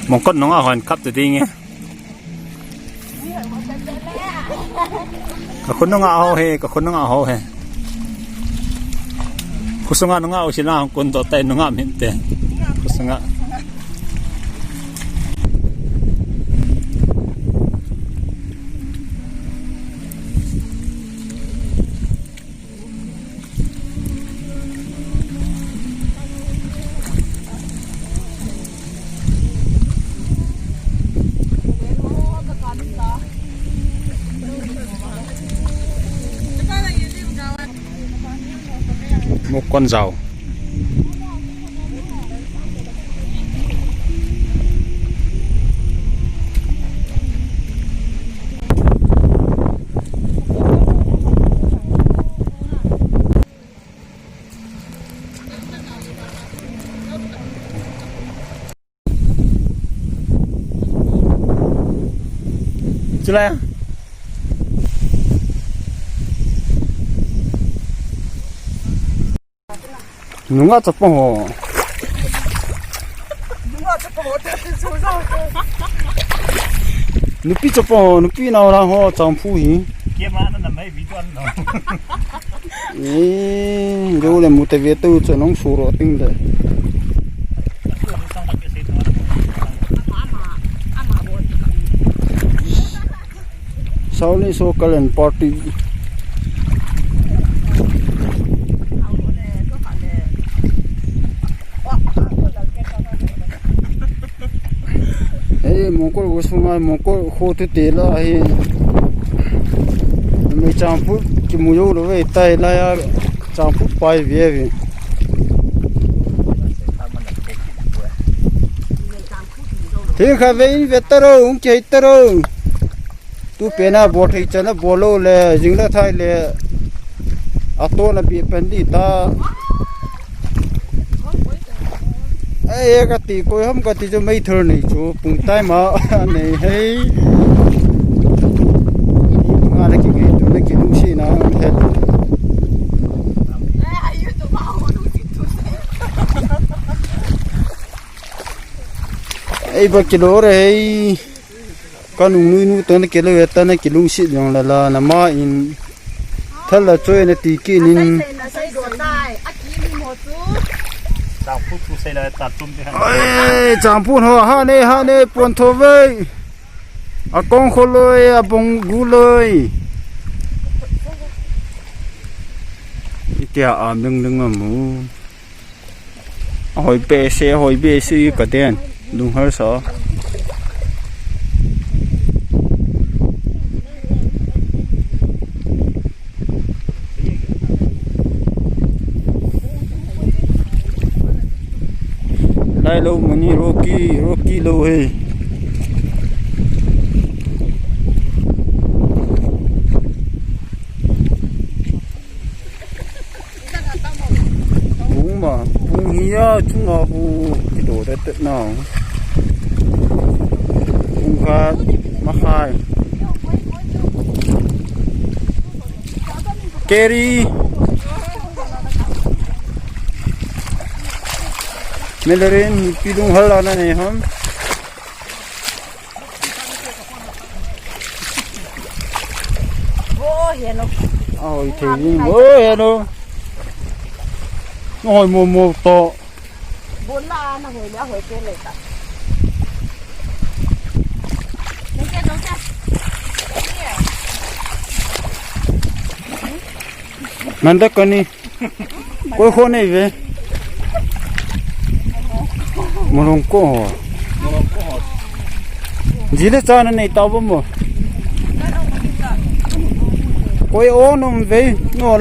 mong con nó hoàn cấp từ đi nghe cả con nó ngạo he cả con nó ngạo he cô sang nó ngạo chỉ là con tổ tay nó ngạo miễn tiền cô sang một con rầu chưa lại 누가 저뽕어 눈빛 저뽕어 눈빛 나오랑 호 장푸이 kiếm ăn là mấy ví con nó rồi là một cái tư cho nó sủi rồi tinh đấy sau này số cái lần party mongkol usuma mongkol khotu tela he me champu ki muyo lo ve tai la ya champu pai ve ve thế kha ve vetaro ung ke taro tu pena bot hi chana bolo le jingla thai le ato na bi pendi ta cái tí coi không có tí cho mấy thơ này chú cùng tay mà này hay nghe là cái tôi là cái东西nào hết ấy bao kilo rồi con nuôi nuôi tôi là kilo hết tôi là cái东西giống là nằm in thật là chơi là tí kia nên đào phút thu xây là tập trung cái ơi chẳng phun họ ha nè buồn thô với à con khô lơi à bông gu lơi kia à đừng mà mu hỏi bê xe cả tiền đúng hơi sợ đây lâu mani roki lâu he bung hia chung ngọc cái đồ đấy tự nào bung cá mắc hai keri Melerin pidung hal ana ne ham ôi thì ôi nó ngồi mù to bốn là nó hồi nữa hồi kia lại ta mình đã có ni coi khô này về một lồng cổ gì đấy cho nên này tao bấm mà coi ô nó về nó là